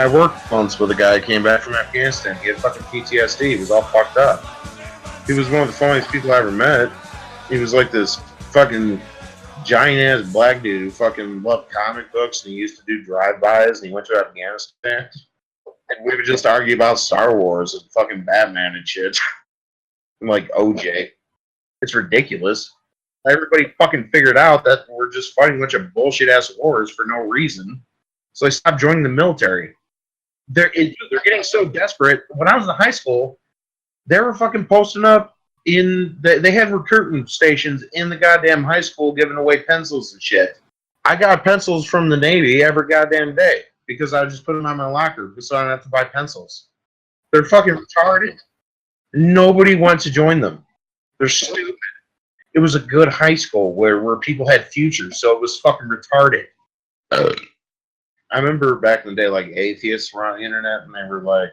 I worked once with a guy who came back from Afghanistan. He had fucking PTSD. He was all fucked up. He was one of the funniest people I ever met. He was like this fucking giant ass black dude who fucking loved comic books, and he used to do drive-bys, and he went to Afghanistan. And we would just argue about Star Wars and fucking Batman and shit. And like OJ. It's ridiculous. Everybody fucking figured out that we're just fighting a bunch of bullshit ass wars for no reason. So they stopped joining the military. They're getting so desperate. When I was in high school, they were fucking posting up they had recruiting stations in the goddamn high school giving away pencils and shit. I got pencils from the Navy every goddamn day because I just put them on my locker so I don't have to buy pencils. They're fucking retarded. Nobody wants to join them. They're stupid. It was a good high school where people had futures, so it was fucking retarded. I remember back in the day, like, atheists were on the internet, and they were, like,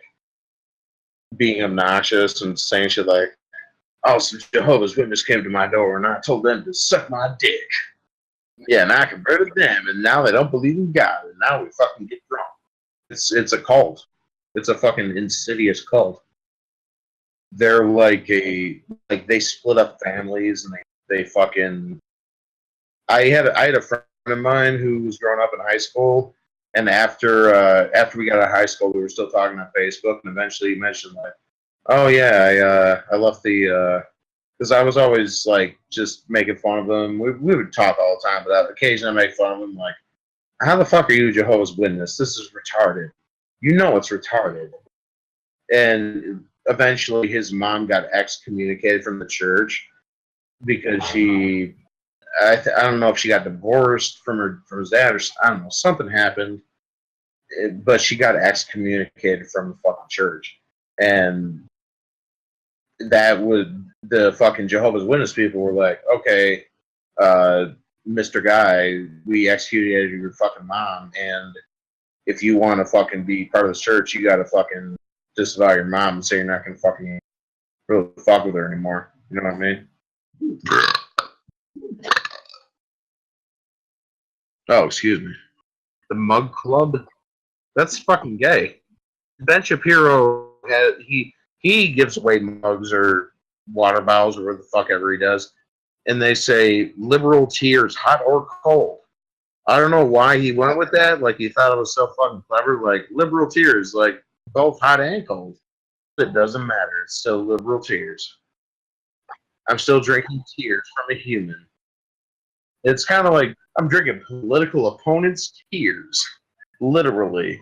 being obnoxious and saying shit like, oh, some Jehovah's Witnesses came to my door, and I told them to suck my dick. Yeah, and I converted them, and now they don't believe in God, and now we fucking get drunk. It's a cult. It's a fucking insidious cult. They're they split up families, and they fucking... I had a friend of mine who was growing up in high school, and after we got out of high school, we were still talking on Facebook, and eventually he mentioned, like, oh yeah, I left the... Because I was always, like, just making fun of them. We would talk all the time, but occasionally I make fun of them, like, how the fuck are you Jehovah's Witness? This is retarded. You know it's retarded. And eventually his mom got excommunicated from the church because she... I don't know if she got divorced from his dad or I don't know, something happened, but she got excommunicated from the fucking church, and that would the fucking Jehovah's Witness people were like, okay, Mr. Guy, we executed your fucking mom, and if you want to fucking be part of the church, you got to fucking disavow your mom and say you're not gonna fucking really fuck with her anymore. You know what I mean? Oh, excuse me. The Mug Club? That's fucking gay. Ben Shapiro, he gives away mugs or water bottles or whatever the fuck ever he does, and they say liberal tears, hot or cold. I don't know why he went with that. Like, he thought it was so fucking clever. Like, liberal tears, like, both hot and cold. It doesn't matter. It's still liberal tears. I'm still drinking tears from a human. It's kind of like I'm drinking political opponents' tears. Literally.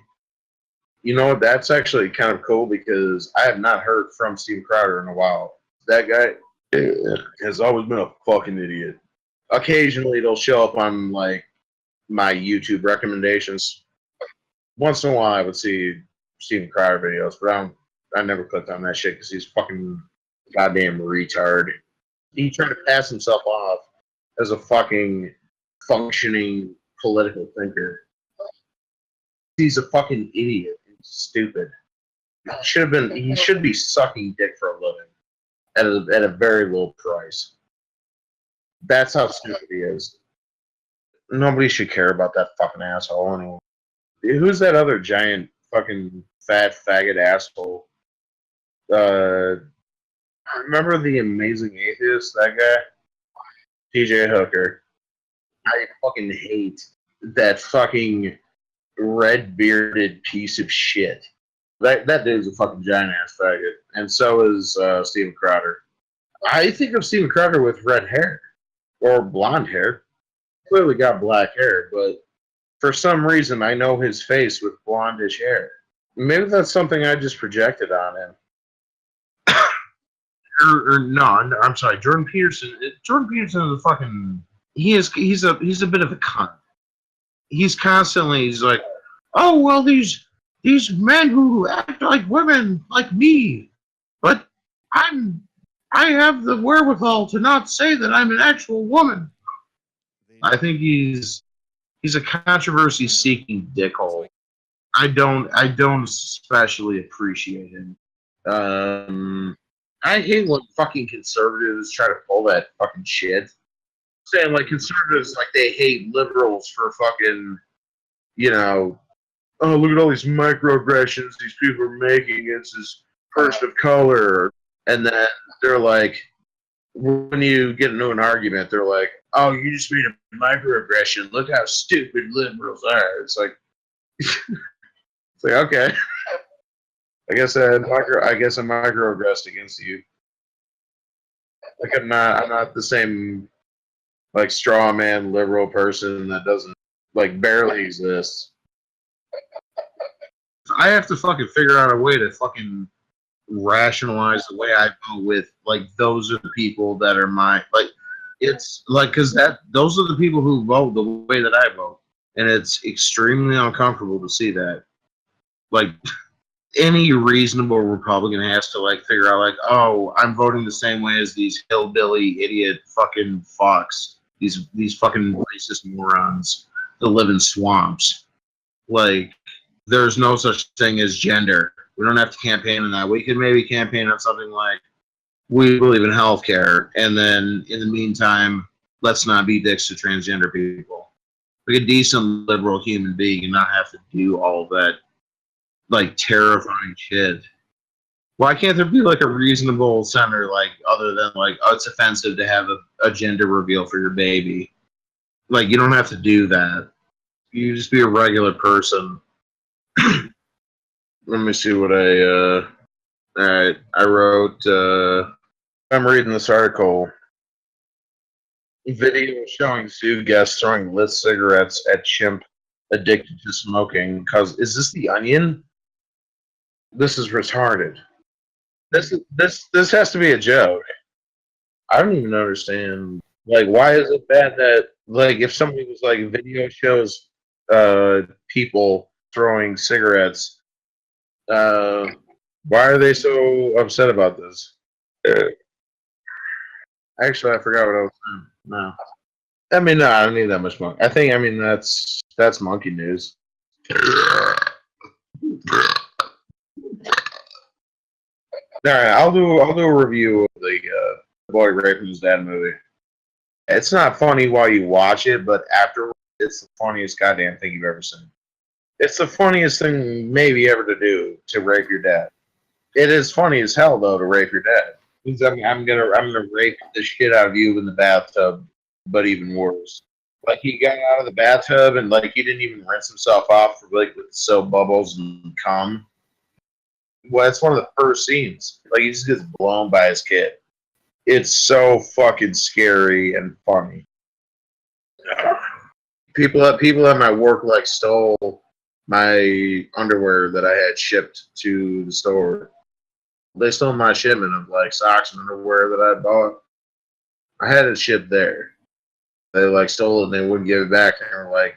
You know what? That's actually kind of cool because I have not heard from Steve Crowder in a while. That guy has always been a fucking idiot. Occasionally, it'll show up on, like, my YouTube recommendations. Once in a while, I would see Steven Crowder videos, but I never clicked on that shit because he's fucking goddamn retard. He tried to pass himself off as a fucking functioning political thinker. He's a fucking idiot. He's stupid. He should be sucking dick for a living at a very low price. That's how stupid he is. Nobody should care about that fucking asshole anymore. Who's that other giant fucking fat faggot asshole? Remember the Amazing Atheist, that guy? TJ Hooker. I fucking hate that fucking red-bearded piece of shit. That dude's a fucking giant-ass faggot. And so is Steven Crowder. I think of Steven Crowder with red hair. Or blonde hair. Clearly got black hair, but for some reason I know his face with blondish hair. Maybe that's something I just projected on him. I'm sorry, Jordan Peterson. Jordan Peterson is a fucking... He's a bit of a cunt. He's like, oh, well, these men who act like women, like me, but I have the wherewithal to not say that I'm an actual woman. I think he's a controversy-seeking dickhole. I don't especially appreciate him. I hate when fucking conservatives try to pull that fucking shit. Saying, like, conservatives, like, they hate liberals for fucking, you know, oh, look at all these microaggressions these people are making against this person of color. And then they're like, when you get into an argument, they're like, oh, you just made a microaggression. Look how stupid liberals are. It's like, okay. I guess I microaggressed against you. Like I'm not the same like straw man liberal person that doesn't like barely exists. I have to fucking figure out a way to fucking rationalize the way I vote with like those are the people that are my like it's like because those are the people who vote the way that I vote, and it's extremely uncomfortable to see that. Like any reasonable Republican has to like figure out like, oh, I'm voting the same way as these hillbilly idiot fucking fucks, these fucking racist morons that live in swamps. Like there's no such thing as gender. We don't have to campaign on that. We could maybe campaign on something like we believe in healthcare, and then in the meantime, let's not be dicks to transgender people. Like a decent liberal human being and not have to do all of that like terrifying shit. Why can't there be like a reasonable center like other than like, oh, it's offensive to have a gender reveal for your baby? Like you don't have to do that. You just be a regular person. Let me see what I wrote. I'm reading this article. Video showing zoo guests throwing lit cigarettes at chimp addicted to smoking. Cause is this the Onion? This is retarded. This has to be a joke. I don't even understand. Like, why is it bad that like if somebody was like video shows people throwing cigarettes, why are they so upset about this? Actually, I forgot what I was saying. No, I mean, no, I don't need that much monkey. I mean, that's monkey news. All right, I'll do a review of the boy raping his dad movie. It's not funny while you watch it, but afterwards, it's the funniest goddamn thing you've ever seen. It's the funniest thing maybe ever to do to rape your dad. It is funny as hell though to rape your dad. Means I'm gonna rape the shit out of you in the bathtub, but even worse. Like he got out of the bathtub and like he didn't even rinse himself off like with soap bubbles and cum. Well, it's one of the first scenes. Like he just gets blown by his kid. It's so fucking scary and funny. People at my work like stole my underwear that I had shipped to the store. They stole my shipment of like socks and underwear that I bought. I had it shipped there. They like stole it and they wouldn't give it back. And they were like,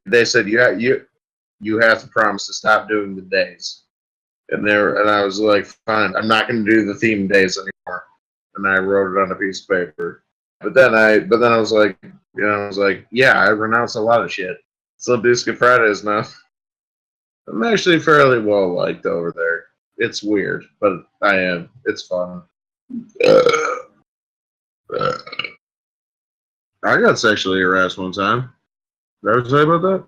They said you have to promise to stop doing the days. And I was like, fine, I'm not going to do the theme days anymore. And I wrote it on a piece of paper. But then I was like, yeah, I renounced a lot of shit. So Biscuit Fridays now. I'm actually fairly well liked over there. It's weird, but I am. It's fun. I got sexually harassed one time. Did I ever say about that?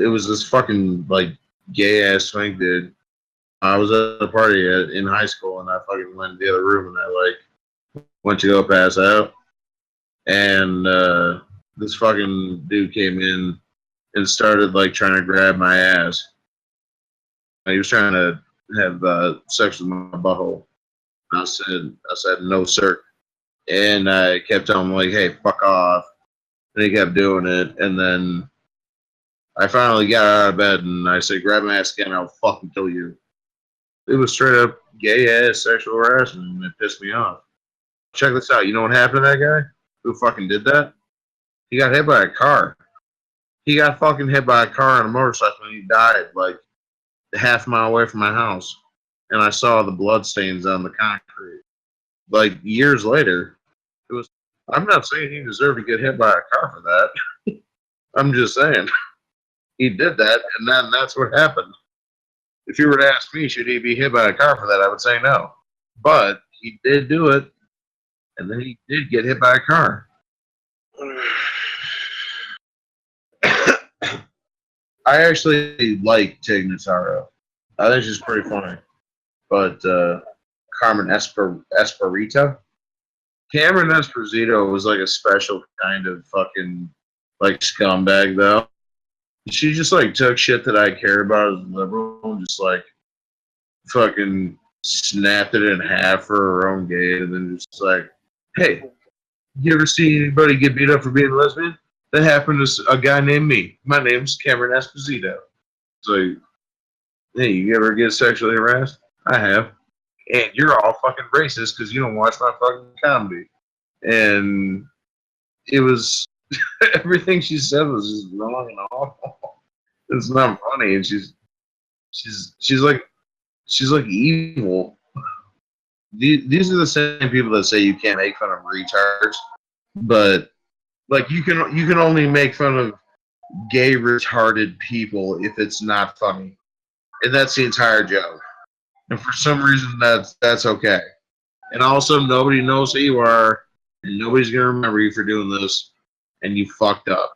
It was this fucking like gay ass twink dude. I was at a party in high school, and I fucking went in the other room, and I like went to go pass out, and this fucking dude came in and started like trying to grab my ass. He was trying to have sex with my butthole. I said no, sir, and I kept telling him like, hey, fuck off, and he kept doing it, and then I finally got out of bed and I said, grab my ass again, I'll fucking kill you. It was straight up gay ass sexual harassment, and it pissed me off. Check this out. You know what happened to that guy who fucking did that? He got hit by a car. He got fucking hit by a car on a motorcycle and he died like a half mile away from my house. And I saw the blood stains on the concrete. Like years later, it was. I'm not saying he deserved to get hit by a car for that. I'm just saying he did that, and then that's what happened. If you were to ask me, should he be hit by a car for that, I would say no. But he did do it, and then he did get hit by a car. I actually like Tig Notaro. I think she's pretty funny. But Carmen Esperito? Cameron Esposito was like a special kind of fucking like scumbag though. She just like took shit that I care about as a liberal and just like fucking snapped it in half for her own gain and then just like, hey, you ever see anybody get beat up for being a lesbian? That happened to a guy named me. My name's Cameron Esposito. It's like, hey, you ever get sexually harassed? I have. And you're all fucking racist because you don't watch my fucking comedy. And it was everything she said was just wrong and awful. It's not funny, and she's like evil. These are the same people that say you can't make fun of retards, but like you can only make fun of gay retarded people if it's not funny, and that's the entire joke. And for some reason, that's okay. And also, nobody knows who you are, and nobody's gonna remember you for doing this, and you fucked up.